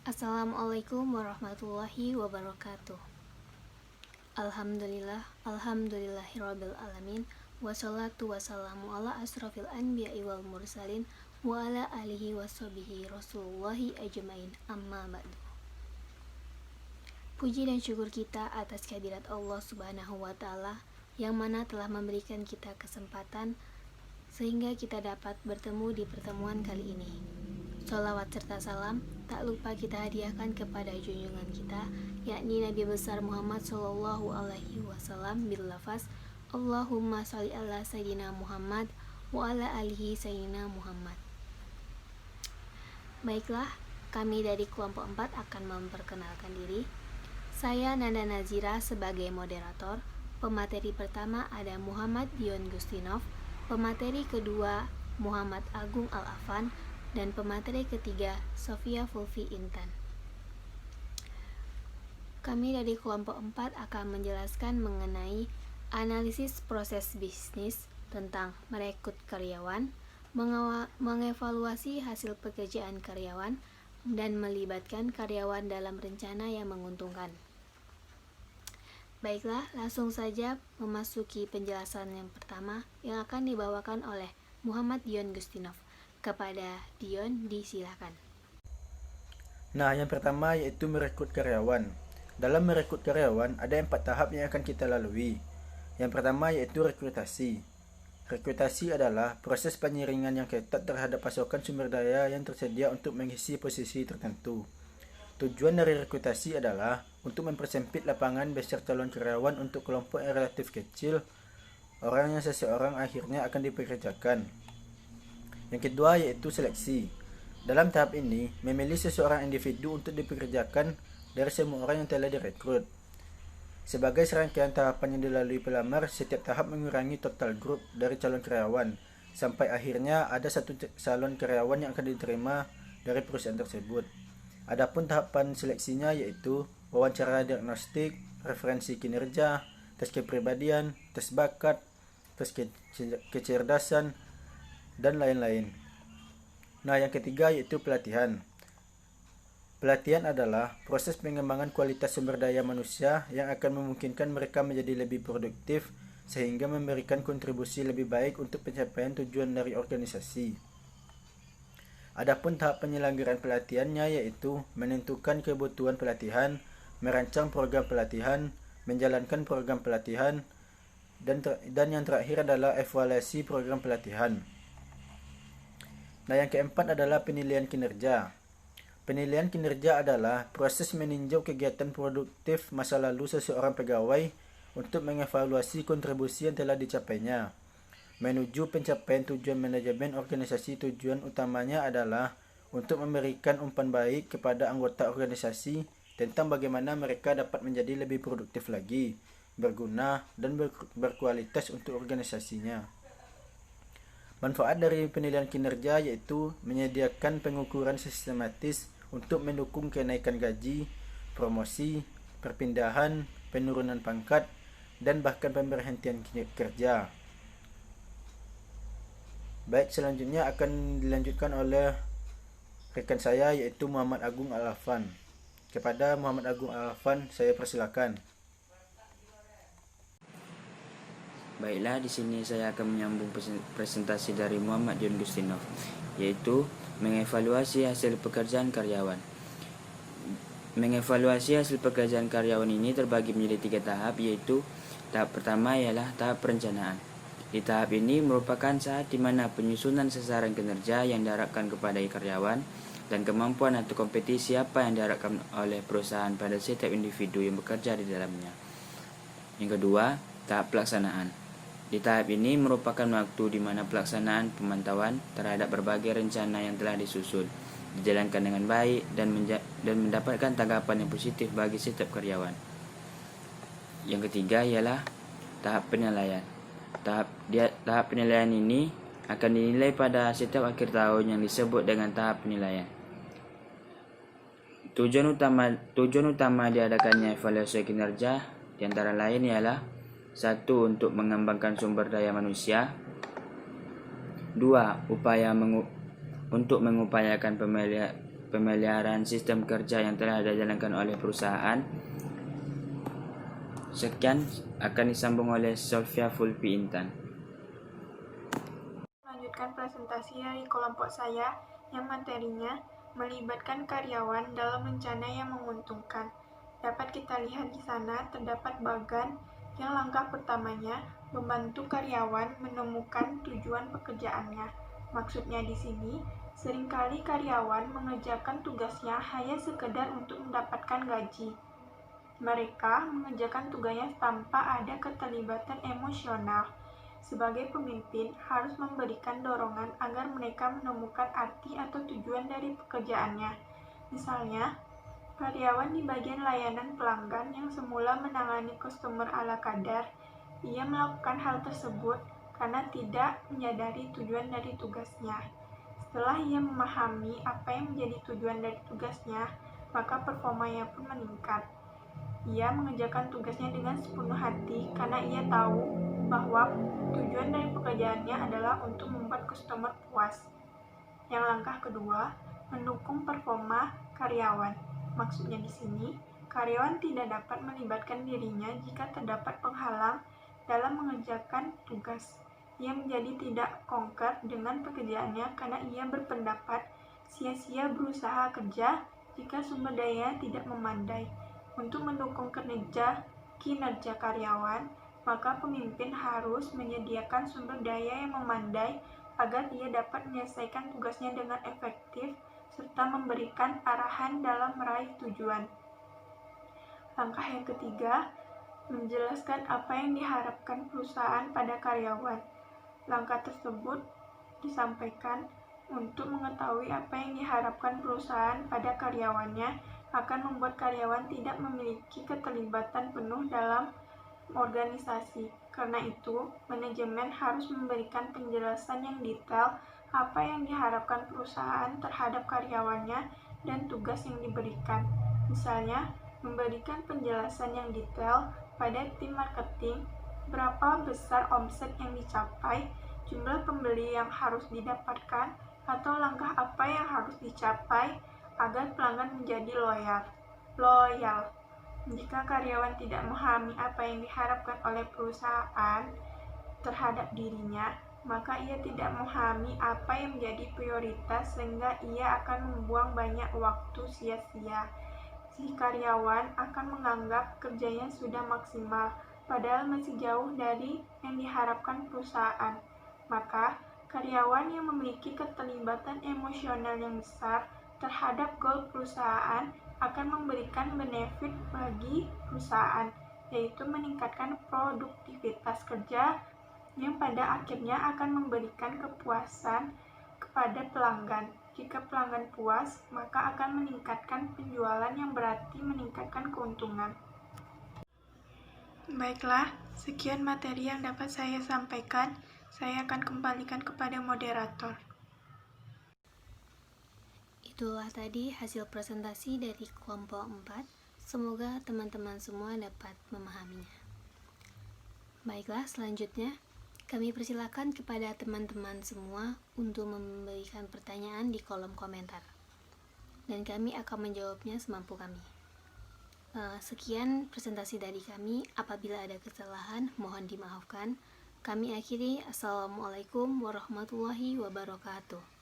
Assalamualaikum warahmatullahi wabarakatuh. Alhamdulillahirabbil alamin. Wassalatu wassalamu ala asrofil anbiya'i wal mursalin wa ala alihi washabihi rasulullahi ajmain, amma ba'du. Puji dan syukur kita atas kehadirat Allah subhanahu wa ta'ala yang mana telah memberikan kita kesempatan sehingga kita dapat bertemu di pertemuan kali ini. Sholawat serta salam tak lupa kita hadiahkan kepada junjungan kita, yakni Nabi besar Muhammad Sallallahu Alaihi Wasallam bil lafaz Allahumma sholli ala Sayyidina Muhammad wa ala alihi Sayyidina Muhammad. Baiklah, kami dari kelompok 4 akan memperkenalkan diri. Saya Nanda Nazira sebagai moderator. Pemateri pertama ada Muhammad Dion Gustinov, pemateri kedua Muhammad Agung Al-Afan, dan pemateri ketiga Sofia Fulvi Intan. Kami dari kelompok 4 akan menjelaskan mengenai analisis proses bisnis tentang merekrut karyawan, mengevaluasi hasil pekerjaan karyawan, dan melibatkan karyawan dalam rencana yang menguntungkan. Baiklah, langsung saja memasuki penjelasan yang pertama yang akan dibawakan oleh Muhammad Dion Gustinov. Kepada Dion, disilakan. Nah, yang pertama yaitu merekrut karyawan. Dalam merekrut karyawan, ada 4 tahap yang akan kita lalui. Yang pertama yaitu rekrutasi. Rekrutasi adalah proses penyaringan yang ketat terhadap pasokan sumber daya yang tersedia untuk mengisi posisi tertentu. Tujuan dari rekrutasi adalah untuk mempersempit lapangan besar calon karyawan untuk kelompok yang relatif kecil, orang yang seseorang akhirnya akan dipekerjakan. Yang kedua yaitu seleksi. Dalam tahap ini, memilih seseorang individu untuk dipekerjakan dari semua orang yang telah direkrut. Sebagai serangkaian tahapan yang dilalui pelamar, setiap tahap mengurangi total grup dari calon karyawan, sampai akhirnya ada satu calon karyawan yang akan diterima dari perusahaan tersebut. Adapun tahapan seleksinya yaitu wawancara diagnostik, referensi kinerja, tes kepribadian, tes bakat, tes kecerdasan, dan lain-lain. Nah, yang ketiga yaitu pelatihan. Pelatihan adalah proses pengembangan kualitas sumber daya manusia yang akan memungkinkan mereka menjadi lebih produktif sehingga memberikan kontribusi lebih baik untuk pencapaian tujuan dari organisasi. Adapun tahap penyelenggaraan pelatihannya yaitu menentukan kebutuhan pelatihan, merancang program pelatihan, menjalankan program pelatihan, dan yang terakhir adalah evaluasi program pelatihan. Nah, yang keempat adalah penilaian kinerja. Penilaian kinerja adalah proses meninjau kegiatan produktif masa lalu seseorang pegawai untuk mengevaluasi kontribusi yang telah dicapainya. Menuju pencapaian tujuan manajemen organisasi, tujuan utamanya adalah untuk memberikan umpan baik kepada anggota organisasi tentang bagaimana mereka dapat menjadi lebih produktif lagi, berguna, dan berkualitas untuk organisasinya. Manfaat dari penilaian kinerja yaitu menyediakan pengukuran sistematis untuk mendukung kenaikan gaji, promosi, perpindahan, penurunan pangkat, dan bahkan pemberhentian kerja. Baik, selanjutnya akan dilanjutkan oleh rekan saya yaitu Muhammad Agung Al-Afan. Kepada Muhammad Agung Al-Afan, saya persilakan. Baiklah, di sini saya akan menyambung presentasi dari Muhammad Dion Gustinov, yaitu mengevaluasi hasil pekerjaan karyawan. Mengevaluasi hasil pekerjaan karyawan ini terbagi menjadi 3 tahap, yaitu tahap pertama ialah tahap perencanaan. Di tahap ini merupakan saat di mana penyusunan sasaran kinerja yang diharapkan kepada karyawan dan kemampuan atau kompetisi apa yang diharapkan oleh perusahaan pada setiap individu yang bekerja di dalamnya. Yang kedua, tahap pelaksanaan. Di tahap ini merupakan waktu di mana pelaksanaan pemantauan terhadap berbagai rencana yang telah disusun dijalankan dengan baik dan mendapatkan tanggapan yang positif bagi setiap karyawan. Yang ketiga ialah tahap penilaian. Tahap penilaian ini akan dinilai pada setiap akhir tahun yang disebut dengan tahap penilaian. Tujuan utama diadakannya evaluasi kinerja di antara lain ialah 1. Untuk mengembangkan sumber daya manusia. 2. Untuk mengupayakan pemeliharaan sistem kerja yang telah dijalankan oleh perusahaan. Sekian akan disambung oleh Sofia Fulpi Intan. Melanjutkan presentasi dari kelompok saya yang materinya melibatkan karyawan dalam rencana yang menguntungkan. Dapat kita lihat di sana terdapat bagan yang langkah pertamanya membantu karyawan menemukan tujuan pekerjaannya. Maksudnya di sini, seringkali karyawan mengerjakan tugasnya hanya sekedar untuk mendapatkan gaji. Mereka mengerjakan tugasnya tanpa ada keterlibatan emosional. Sebagai pemimpin, harus memberikan dorongan agar mereka menemukan arti atau tujuan dari pekerjaannya. Misalnya, karyawan di bagian layanan pelanggan yang semula menangani customer ala kadar, ia melakukan hal tersebut karena tidak menyadari tujuan dari tugasnya. Setelah ia memahami apa yang menjadi tujuan dari tugasnya, maka performanya pun meningkat. Ia mengerjakan tugasnya dengan sepenuh hati karena ia tahu bahwa tujuan dari pekerjaannya adalah untuk membuat customer puas. Yang langkah kedua, mendukung performa karyawan. Maksudnya di sini, karyawan tidak dapat melibatkan dirinya jika terdapat penghalang dalam mengerjakan tugas. Ia menjadi tidak konkret dengan pekerjaannya karena ia berpendapat sia-sia berusaha kerja jika sumber daya tidak memadai. Untuk mendukung kinerja karyawan, maka pemimpin harus menyediakan sumber daya yang memadai agar ia dapat menyelesaikan tugasnya dengan efektif serta memberikan arahan dalam meraih tujuan. Langkah yang ketiga, menjelaskan apa yang diharapkan perusahaan pada karyawan. Langkah tersebut disampaikan untuk mengetahui apa yang diharapkan perusahaan pada karyawannya akan membuat karyawan tidak memiliki keterlibatan penuh dalam organisasi. Karena itu, manajemen harus memberikan penjelasan yang detail apa yang diharapkan perusahaan terhadap karyawannya dan tugas yang diberikan. Misalnya, memberikan penjelasan yang detail pada tim marketing, berapa besar omset yang dicapai, jumlah pembeli yang harus didapatkan, atau langkah apa yang harus dicapai agar pelanggan menjadi loyal. Jika karyawan tidak memahami apa yang diharapkan oleh perusahaan terhadap dirinya, maka ia tidak memahami apa yang menjadi prioritas sehingga ia akan membuang banyak waktu sia-sia. Si karyawan akan menganggap kerjanya sudah maksimal, padahal masih jauh dari yang diharapkan perusahaan. Maka, karyawan yang memiliki keterlibatan emosional yang besar terhadap goal perusahaan akan memberikan benefit bagi perusahaan, yaitu meningkatkan produktivitas kerja yang pada akhirnya akan memberikan kepuasan kepada pelanggan. Jika pelanggan puas, maka akan meningkatkan penjualan yang berarti meningkatkan keuntungan. Baiklah, sekian materi yang dapat saya sampaikan. Saya akan kembalikan kepada moderator. Itulah tadi hasil presentasi dari kelompok 4. Semoga teman-teman semua dapat memahaminya. Baiklah, selanjutnya kami persilakan kepada teman-teman semua untuk memberikan pertanyaan di kolom komentar. Dan kami akan menjawabnya semampu kami. Sekian presentasi dari kami. Apabila ada kesalahan, mohon dimaafkan. Kami akhiri. Assalamualaikum warahmatullahi wabarakatuh.